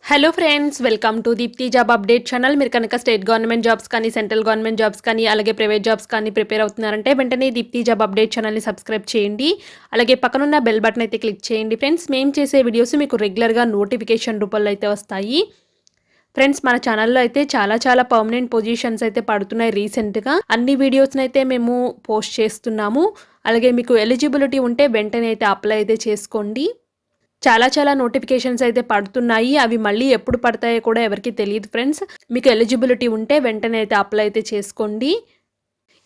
Hello friends, welcome to Deepti job update channel. మీరు కనుక state government jobs కానీ, central government jobs కానీ, అలాగే ప్రైవేట్ జాబ్స్ కానీ ప్రిపేర్ అవుతున్నారంటే వెంటనే దీప్తి జాబ్ అప్డేట్ ఛానల్ని సబ్స్క్రైబ్ చేయండి. అలాగే పక్కనున్న బెల్ బటన్ అయితే క్లిక్ చేయండి. ఫ్రెండ్స్, మేము చేసే వీడియోస్ మీకు రెగ్యులర్గా నోటిఫికేషన్ రూపంలో అయితే వస్తాయి. ఫ్రెండ్స్, మన ఛానల్లో అయితే చాలా పర్మనెంట్ పొజిషన్స్ అయితే పడుతున్నాయి. రీసెంట్గా అన్ని వీడియోస్ని అయితే మేము పోస్ట్ చేస్తున్నాము. అలాగే మీకు ఎలిజిబిలిటీ ఉంటే వెంటనే అయితే అప్లై అయితే చేసుకోండి. చాలా నోటిఫికేషన్స్ అయితే పడుతున్నాయి. అవి మళ్ళీ ఎప్పుడు పడతాయో కూడా ఎవరికి తెలియదు ఫ్రెండ్స్. మీకు ఎలిజిబిలిటీ ఉంటే వెంటనే అయితే అప్లై అయితే చేసుకోండి.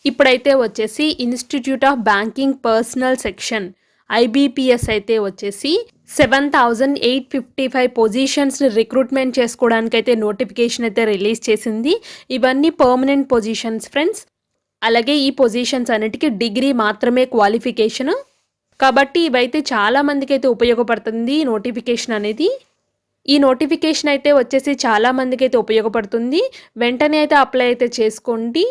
ఇప్పుడైతే వచ్చేసి institute of banking personal section IBPS అయితే వచ్చేసి 7,855 పొజిషన్స్ని రిక్రూట్మెంట్ చేసుకోవడానికి అయితే నోటిఫికేషన్ అయితే రిలీజ్ చేసింది. ఇవన్నీ పర్మనెంట్ పొజిషన్స్ ఫ్రెండ్స్. అలాగే ఈ పొజిషన్స్ అన్నిటికీ డిగ్రీ మాత్రమే క్వాలిఫికేషన్. కాబట్టి ఇవైతే చాలా మందికి అయితే ఉపయోగపడుతుంది నోటిఫికేషన్ అనేది. ఈ నోటిఫికేషన్ అయితే వచ్చేసి చాలా మందికి అయితే ఉపయోగపడుతుంది. వెంటనే అయితే అప్లై అయితే చేసుకోండి.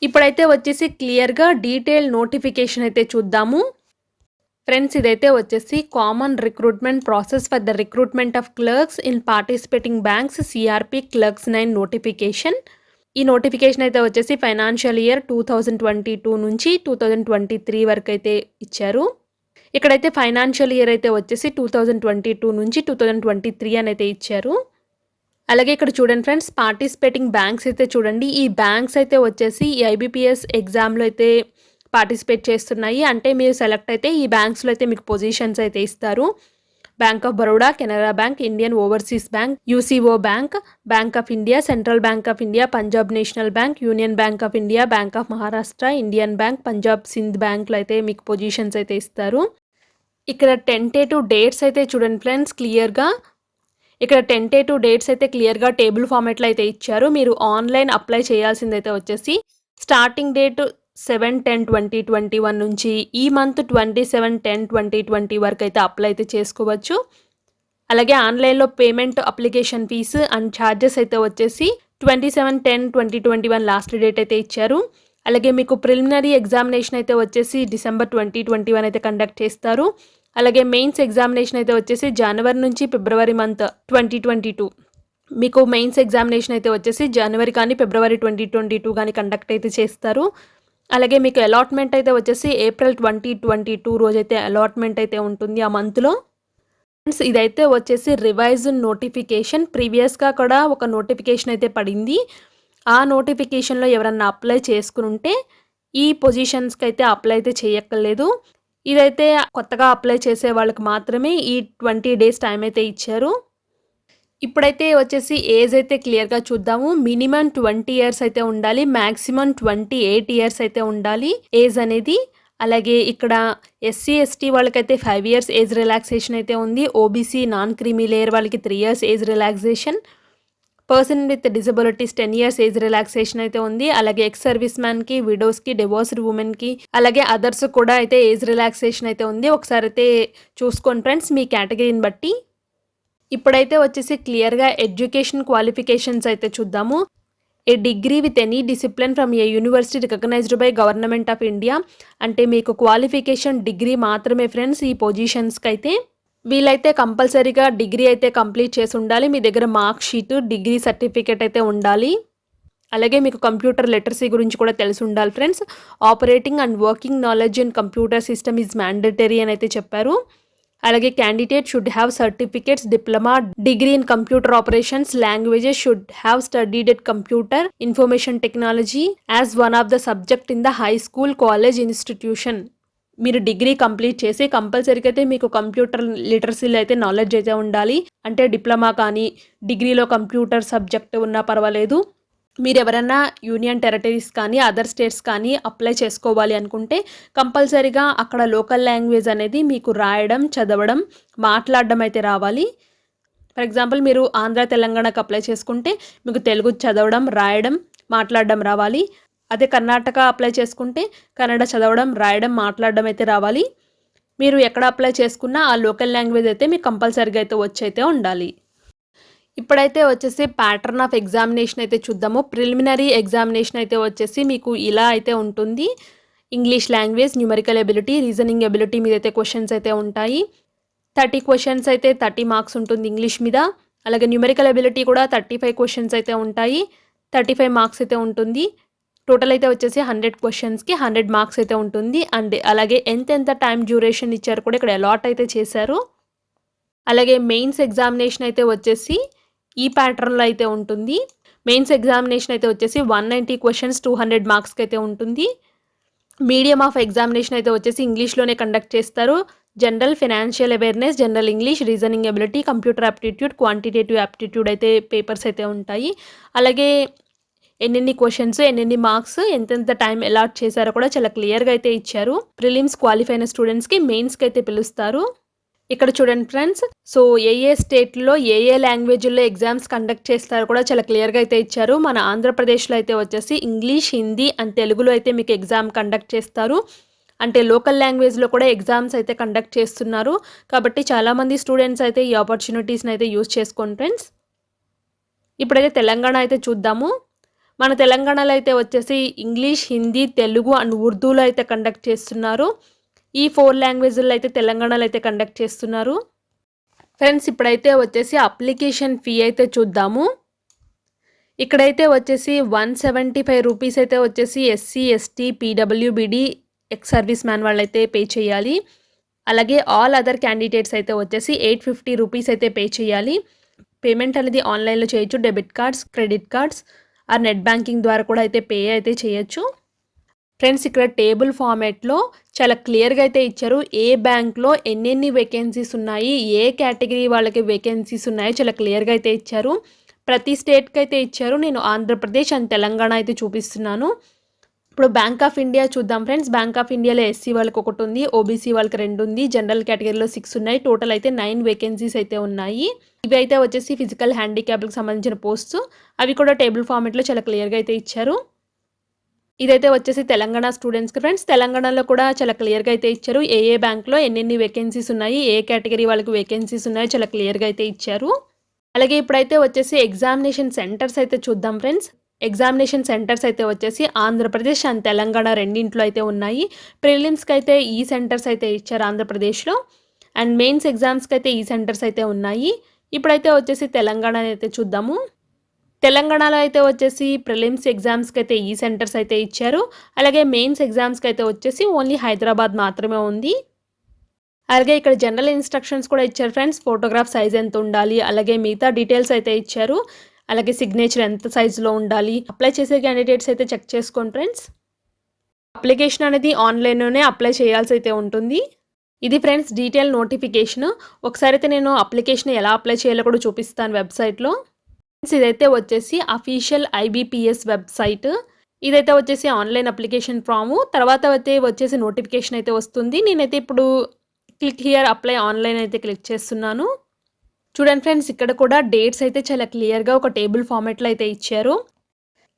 ఇప్పుడైతే వచ్చేసి క్లియర్గా డీటెయిల్ నోటిఫికేషన్ అయితే చూద్దాము. ఫ్రెండ్స్, ఇదైతే వచ్చేసి common recruitment process for the recruitment of clerks in participating banks CRP clerks 9 notification. ఈ నోటిఫికేషన్ అయితే వచ్చేసి ఫైనాన్షియల్ ఇయర్ 2022 నుంచి 2023 వరకు అయితే ఇచ్చారు. ఇక్కడైతే ఫైనాన్షియల్ ఇయర్ అయితే వచ్చేసి 2022 నుంచి 2023 అని అయితే ఇచ్చారు. అలాగే ఇక్కడ చూడండి ఫ్రెండ్స్, పార్టిసిపేటింగ్ బ్యాంక్స్ అయితే చూడండి. ఈ బ్యాంక్స్ అయితే వచ్చేసి ఈ IBPS ఎగ్జామ్లో అయితే పార్టిసిపేట్ చేస్తున్నాయి. అంటే మీరు సెలెక్ట్ అయితే ఈ బ్యాంక్స్లో అయితే మీకు పొజిషన్స్ అయితే ఇస్తారు. Bank of Baroda, Canara bank, Indian overseas bank, UCO bank, bank of India, central bank of India, Punjab national bank, union bank of India, bank of Maharashtra, Indian bank, Punjab Sindh బ్యాంక్లో అయితే మీకు పొజిషన్స్ అయితే ఇస్తారు. ఇక్కడ టెంటేటివ్ డేట్స్ అయితే చూడండి ఫ్రెండ్స్ క్లియర్గా. ఇక్కడ టెంటేటివ్ డేట్స్ అయితే క్లియర్గా టేబుల్ ఫార్మేట్లో అయితే ఇచ్చారు. మీరు ఆన్లైన్ అప్లై చేయాల్సిందైతే వచ్చేసి స్టార్టింగ్ డేట్ 7/10/2021 నుంచి ఈ మంత్ 27/10/2020 వరకు అయితే అప్లై అయితే చేసుకోవచ్చు. అలాగే ఆన్లైన్లో payment, application fee and charges అయితే వచ్చేసి 27/10/2021 లాస్ట్ డేట్ అయితే ఇచ్చారు. అలాగే మీకు ప్రిలిమినరీ ఎగ్జామినేషన్ అయితే వచ్చేసి December 2021 అయితే కండక్ట్ చేస్తారు. అలాగే మెయిన్స్ ఎగ్జామినేషన్ అయితే వచ్చేసి జనవరి నుంచి ఫిబ్రవరి మంత్ 2022. మీకు మెయిన్స్ ఎగ్జామినేషన్ అయితే వచ్చేసి జనవరి కానీ ఫిబ్రవరి 2022 కానీ కండక్ట్ అయితే చేస్తారు. అలాగే మీకు అలాట్మెంట్ అయితే వచ్చేసి April 2022 రోజైతే అలాట్మెంట్ అయితే ఉంటుంది ఆ మంత్లో. ఫ్రెండ్స్, ఇదైతే వచ్చేసి రివైజ్డ్ నోటిఫికేషన్. ప్రీవియస్గా కూడా ఒక నోటిఫికేషన్ అయితే పడింది. ఆ నోటిఫికేషన్లో ఎవరన్నా అప్లై చేసుకుని ఉంటే ఈ పొజిషన్స్కి అయితే అప్లై అయితే చేయక్కర్లేదు. ఇదైతే కొత్తగా అప్లై చేసే వాళ్ళకి మాత్రమే ఈ 20 days టైం అయితే ఇచ్చారు. ఇప్పుడైతే వచ్చేసి ఏజ్ అయితే క్లియర్గా చూద్దాము. మినిమం 20 years అయితే ఉండాలి, మ్యాక్సిమం 28 years అయితే ఉండాలి ఏజ్ అనేది. అలాగే ఇక్కడ SC ST వాళ్ళకైతే 5 years ఏజ్ రిలాక్సేషన్ అయితే ఉంది. OBC నాన్ క్రీమీ లేయర్ వాళ్ళకి 3 years age relaxation. Person with disabilities 10 years age relaxation అయితే ఉంది. అలాగే ఎక్స్ సర్వీస్ మ్యాన్కి, విడోస్కి, డివోర్స్డ్ ఉమెన్కి, అలాగే అదర్స్ కూడా అయితే ఏజ్ రిలాక్సేషన్ అయితే ఉంది. ఒకసారి అయితే చూసుకోండి ఫ్రెండ్స్ మీ కేటగిరీని బట్టి. ఇప్పుడైతే వచ్చేసి క్లియర్గా ఎడ్యుకేషన్ క్వాలిఫికేషన్స్ అయితే చూద్దాము. A degree with any discipline from a university recognised by government of India. అంటే మీకు క్వాలిఫికేషన్ డిగ్రీ మాత్రమే ఫ్రెండ్స్. ఈ పొజిషన్స్కి అయితే వీళ్ళైతే కంపల్సరీగా డిగ్రీ అయితే కంప్లీట్ చేసి ఉండాలి. మీ దగ్గర మార్క్ షీట్, డిగ్రీ సర్టిఫికేట్ అయితే ఉండాలి. అలాగే మీకు కంప్యూటర్ లిటరసీ గురించి కూడా తెలిసి ఉండాలి friends. Operating and working knowledge in computer system is mandatory అని అయితే చెప్పారు. అలాగే candidate should have certificates, diploma, degree in computer operations, languages should have studied at computer information technology as one of the subject in the high school, college, institution. మీరు degree complete చేసి కంపల్సరీగా అయితే మీకు computer లిటరసీలో అయితే knowledge అయితే ఉండాలి. అంటే diploma కానీ, డిగ్రీలో కంప్యూటర్ సబ్జెక్ట్ ఉన్నా పర్వాలేదు. మీరు ఎవరైనా యూనియన్ టెరిటరీస్ కానీ, అదర్ స్టేట్స్ కానీ అప్లై చేసుకోవాలి అనుకుంటే కంపల్సరీగా అక్కడ లోకల్ లాంగ్వేజ్ అనేది మీకు రాయడం, చదవడం, మాట్లాడడం అయితే రావాలి. ఫర్ ఎగ్జాంపుల్ మీరు ఆంధ్ర, తెలంగాణకు అప్లై చేసుకుంటే మీకు తెలుగు చదవడం, రాయడం, మాట్లాడడం రావాలి. అదే కర్ణాటక అప్లై చేసుకుంటే కన్నడ చదవడం, రాయడం, మాట్లాడడం అయితే రావాలి. మీరు ఎక్కడ అప్లై చేసుకున్నా ఆ లోకల్ లాంగ్వేజ్ అయితే మీకు కంపల్సరీగా అయితే వచ్చి అయితే ఉండాలి. ఇప్పుడైతే వచ్చేసి ప్యాటర్న్ ఆఫ్ ఎగ్జామినేషన్ అయితే చూద్దాము. ప్రిలిమినరీ ఎగ్జామినేషన్ అయితే వచ్చేసి మీకు ఇలా అయితే ఉంటుంది. English language, numerical ability, reasoning ability మీద అయితే క్వశ్చన్స్ అయితే ఉంటాయి. 30 క్వశ్చన్స్ అయితే 30 మార్క్స్ ఉంటుంది ఇంగ్లీష్ మీద. అలాగే న్యూమెరికల్ ఎబిలిటీ కూడా 35 క్వశ్చన్స్ అయితే ఉంటాయి. 35 మార్క్స్ అయితే ఉంటుంది. టోటల్ అయితే వచ్చేసి 100 క్వశ్చన్స్‌కి 100 మార్క్స్ అయితే ఉంటుంది. అండ్ అలాగే ఎంతెంత టైం డ్యూరేషన్ ఇచ్చారు కూడా ఇక్కడ అలాట్ అయితే చేశారు. అలాగే మెయిన్స్ ఎగ్జామినేషన్ అయితే వచ్చేసి ఈ ప్యాటర్న్‌లో అయితే ఉంటుంది. మెయిన్స్ ఎగ్జామినేషన్ అయితే వచ్చేసి 190 క్వశ్చన్స్ 200 మార్క్స్‌కి అయితే ఉంటుంది. మీడియం ఆఫ్ ఎగ్జామినేషన్ అయితే వచ్చేసి ఇంగ్లీష్‌లోనే కండక్ట్ చేస్తారు. General, financial awareness, general English, reasoning ability, computer aptitude, quantitative aptitude అయితే పేపర్స్ అయితే ఉంటాయి. అలాగే ఎన్నెన్ని క్వశ్చన్స్, ఎన్నెన్ని మార్క్స్, ఎంతెంత టైం అలాట్ చేశారో కూడా చాలా క్లియర్‌గా అయితే ఇచ్చారు. ప్రిలిమ్స్ క్వాలిఫై అయిన స్టూడెంట్స్‌కి మెయిన్స్‌కి అయితే పిలుస్తారు. ఇక్కడ చూడండి ఫ్రెండ్స్, సో ఏ స్టేట్లో ఏ లాంగ్వేజ్‌లో ఎగ్జామ్స్ కండక్ట్ చేస్తారో కూడా చాలా క్లియర్‌గా అయితే ఇచ్చారు. మన ఆంధ్రప్రదేశ్లో అయితే వచ్చేసి ఇంగ్లీష్, హిందీ అండ్ తెలుగులో అయితే మీకు ఎగ్జామ్ కండక్ట్ చేస్తారు. అంటే లోకల్ లాంగ్వేజ్లో కూడా ఎగ్జామ్స్ అయితే కండక్ట్ చేస్తున్నారు. కాబట్టి చాలామంది స్టూడెంట్స్ అయితే ఈ ఆపర్చునిటీస్ని అయితే యూజ్ చేసుకోండి ఫ్రెండ్స్. ఇప్పుడైతే తెలంగాణ అయితే చూద్దాము. మన తెలంగాణలో అయితే వచ్చేసి ఇంగ్లీష్, హిందీ, తెలుగు అండ్ ఉర్దూలో అయితే కండక్ట్ చేస్తున్నారు. ఈ 4 లాంగ్వేజ్లో అయితే తెలంగాణలో అయితే కండక్ట్ చేస్తున్నారు. ఫ్రెండ్స్ ఇప్పుడైతే వచ్చేసి అప్లికేషన్ ఫీ అయితే చూద్దాము. ఇక్కడైతే వచ్చేసి 175 రూపీస్ అయితే వచ్చేసి SC, ST, PWBD, ex service man వాళ్ళైతే పే చేయాలి. అలాగే ఆల్ అదర్ క్యాండిడేట్స్ అయితే వచ్చేసి 850 రూపీస్ అయితే పే చేయాలి. పేమెంట్ అనేది ఆన్లైన్లో చేయొచ్చు. Debit cards, credit cards or net banking ద్వారా కూడా అయితే పే అయితే చేయొచ్చు. ఫ్రెండ్స్ ఇక్కడ టేబుల్ ఫార్మాట్లో చాలా క్లియర్గా అయితే ఇచ్చారు. ఏ బ్యాంక్లో ఎన్నెన్ని వేకెన్సీస్ ఉన్నాయి, ఏ కేటగిరీ వాళ్ళకి వేకెన్సీస్ ఉన్నాయో చాలా క్లియర్గా అయితే ఇచ్చారు. ప్రతి స్టేట్కి అయితే ఇచ్చారు. నేను ఆంధ్రప్రదేశ్ అండ్ తెలంగాణ అయితే చూపిస్తున్నాను. ఇప్పుడు బ్యాంక్ ఆఫ్ ఇండియా చూద్దాం ఫ్రెండ్స్. బ్యాంక్ ఆఫ్ ఇండియాలో ఎస్సీ వాళ్ళకి 1 ఉంది, ఓబీసీ వాళ్ళకి 2 ఉంది, జనరల్ కేటగిరీలో 6 ఉన్నాయి. టోటల్ అయితే 9 వేకెన్సీస్ అయితే ఉన్నాయి. ఇవి అయితే వచ్చేసి ఫిజికల్ హ్యాండిక్యాప్లకు సంబంధించిన పోస్ట్స్. అవి కూడా టేబుల్ ఫార్మాట్లో చాలా క్లియర్గా అయితే ఇచ్చారు. ఇదైతే వచ్చేసి తెలంగాణ స్టూడెంట్స్కి ఫ్రెండ్స్. తెలంగాణలో కూడా చాలా క్లియర్గా అయితే ఇచ్చారు. ఏ బ్యాంక్లో ఎన్నెన్ని వేకెన్సీస్ ఉన్నాయి, ఏ కేటగిరీ వాళ్ళకి వేకెన్సీస్ ఉన్నాయో చాలా క్లియర్గా అయితే ఇచ్చారు. అలాగే ఇప్పుడైతే వచ్చేసి ఎగ్జామినేషన్ సెంటర్స్ అయితే చూద్దాం ఫ్రెండ్స్. ఎగ్జామినేషన్ సెంటర్స్ అయితే వచ్చేసి ఆంధ్రప్రదేశ్ అండ్ తెలంగాణ రెండింట్లో అయితే ఉన్నాయి. ప్రిలిమ్స్కి అయితే ఈ సెంటర్స్ అయితే ఇచ్చారు ఆంధ్రప్రదేశ్లో. అండ్ మెయిన్స్ ఎగ్జామ్స్కి అయితే ఈ సెంటర్స్ అయితే ఉన్నాయి. ఇప్పుడైతే వచ్చేసి తెలంగాణ అయితే చూద్దాము. తెలంగాణలో అయితే వచ్చేసి ప్రిలిమ్స్ ఎగ్జామ్స్కి అయితే ఈ సెంటర్స్ అయితే ఇచ్చారు. అలాగే మెయిన్స్ ఎగ్జామ్స్కి అయితే వచ్చేసి ఓన్లీ హైదరాబాద్ మాత్రమే ఉంది. అలాగే ఇక్కడ జనరల్ ఇన్స్ట్రక్షన్స్ కూడా ఇచ్చారు ఫ్రెండ్స్. ఫోటోగ్రాఫ్ సైజ్ ఎంత ఉండాలి, అలాగే మిగతా డీటెయిల్స్ అయితే ఇచ్చారు. అలాగే సిగ్నేచర్ ఎంత సైజులో ఉండాలి. అప్లై చేసే క్యాండిడేట్స్ అయితే చెక్ చేసుకోండి ఫ్రెండ్స్. అప్లికేషన్ అనేది ఆన్లైన్లోనే అప్లై చేయాల్సి అయితే ఉంటుంది. ఇది ఫ్రెండ్స్ డీటెయిల్ నోటిఫికేషన్. ఒకసారి అయితే నేను అప్లికేషన్ ఎలా అప్లై చేయాలో కూడా చూపిస్తాను వెబ్సైట్లో. ఇదైతే వచ్చేసి అఫీషియల్ IBPS వెబ్సైట్. ఇదైతే వచ్చేసి ఆన్లైన్ అప్లికేషన్ ఫాము. తర్వాత అయితే వచ్చేసి నోటిఫికేషన్ అయితే వస్తుంది. నేనైతే ఇప్పుడు క్లిక్ హియర్ అప్లై ఆన్లైన్ అయితే క్లిక్ చేస్తున్నాను. చూడండి ఫ్రెండ్స్ ఇక్కడ కూడా డేట్స్ అయితే చాలా క్లియర్గా ఒక టేబుల్ ఫార్మాట్లో అయితే ఇచ్చారు.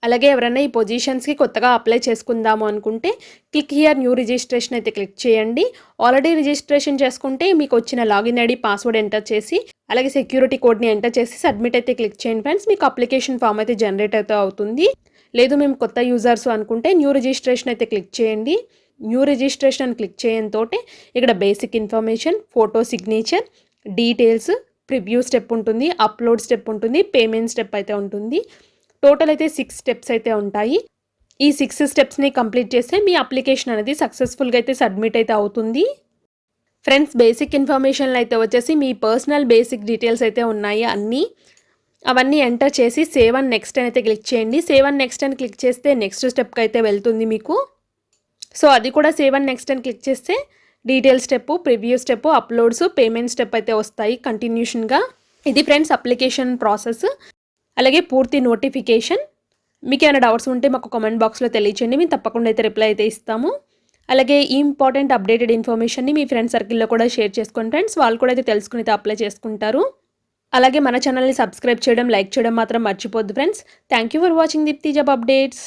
అలాగే ఎవరైనా ఈ పొజిషన్స్కి కొత్తగా అప్లై చేసుకుందాము అనుకుంటే క్లిక్ హియర్ న్యూ రిజిస్ట్రేషన్ అయితే క్లిక్ చేయండి. ఆల్రెడీ రిజిస్ట్రేషన్ చేసుకుంటే మీకు వచ్చిన లాగిన్ ఐడి, పాస్వర్డ్ ఎంటర్ చేసి అలాగే సెక్యూరిటీ కోడ్ని ఎంటర్ చేసి సబ్మిట్ అయితే క్లిక్ చేయండి ఫ్రెండ్స్. మీకు అప్లికేషన్ ఫామ్ అయితే జనరేట్ అయితే అవుతుంది. లేదు మేము కొత్త యూజర్స్ అనుకుంటే న్యూ రిజిస్ట్రేషన్ అయితే క్లిక్ చేయండి. న్యూ రిజిస్ట్రేషన్ అని క్లిక్ చేయడంతోటే ఇక్కడ basic information, photo, signature, details, preview step ఉంటుంది, అప్లోడ్ స్టెప్ ఉంటుంది, పేమెంట్ స్టెప్ అయితే ఉంటుంది. టోటల్ అయితే 6 స్టెప్స్ అయితే ఉంటాయి. ఈ 6 స్టెప్స్ని కంప్లీట్ చేస్తే మీ అప్లికేషన్ అనేది సక్సెస్ఫుల్గా అయితే సబ్మిట్ అయితే అవుతుంది. ఫ్రెండ్స్ బేసిక్ ఇన్ఫర్మేషన్లు అయితే వచ్చేసి మీ పర్సనల్ బేసిక్ డీటెయిల్స్ అయితే ఉన్నాయి అన్నీ. అవన్నీ ఎంటర్ చేసి సేవ్ అండ్ నెక్స్ట్ అని అయితే క్లిక్ చేయండి. సేవ్ అండ్ నెక్స్ట్ అని క్లిక్ చేస్తే నెక్స్ట్ స్టెప్కి అయితే వెళ్తుంది మీకు. సో అది కూడా సేవ్ అండ్ నెక్స్ట్ అని క్లిక్ చేస్తే detail step, preview step, uploads, payment step అయితే వస్తాయి కంటిన్యూషన్గా. ఇది ఫ్రెండ్స్ అప్లికేషన్ ప్రాసెస్. అలాగే పూర్తి నోటిఫికేషన్. మీకు ఏమైనా డౌట్స్ ఉంటే మాకు కామెంట్ బాక్స్లో తెలియచేయండి. మేము తప్పకుండా అయితే రిప్లై అయితే ఇస్తాము. అలాగే ఈ ఇంపార్టెంట్ అప్డేటెడ్ ఇన్ఫర్మేషన్ని మీ ఫ్రెండ్స్ సర్కిల్లో కూడా షేర్ చేసుకోండి ఫ్రెండ్స్. వాళ్ళు కూడా అయితే తెలుసుకుని అయితే అప్లై చేసుకుంటారు. అలాగే మన ఛానల్ని సబ్స్క్రైబ్ చేయడం, లైక్ చేయడం మాత్రం మర్చిపోద్దు friends. Thank you for watching Deepthi job updates.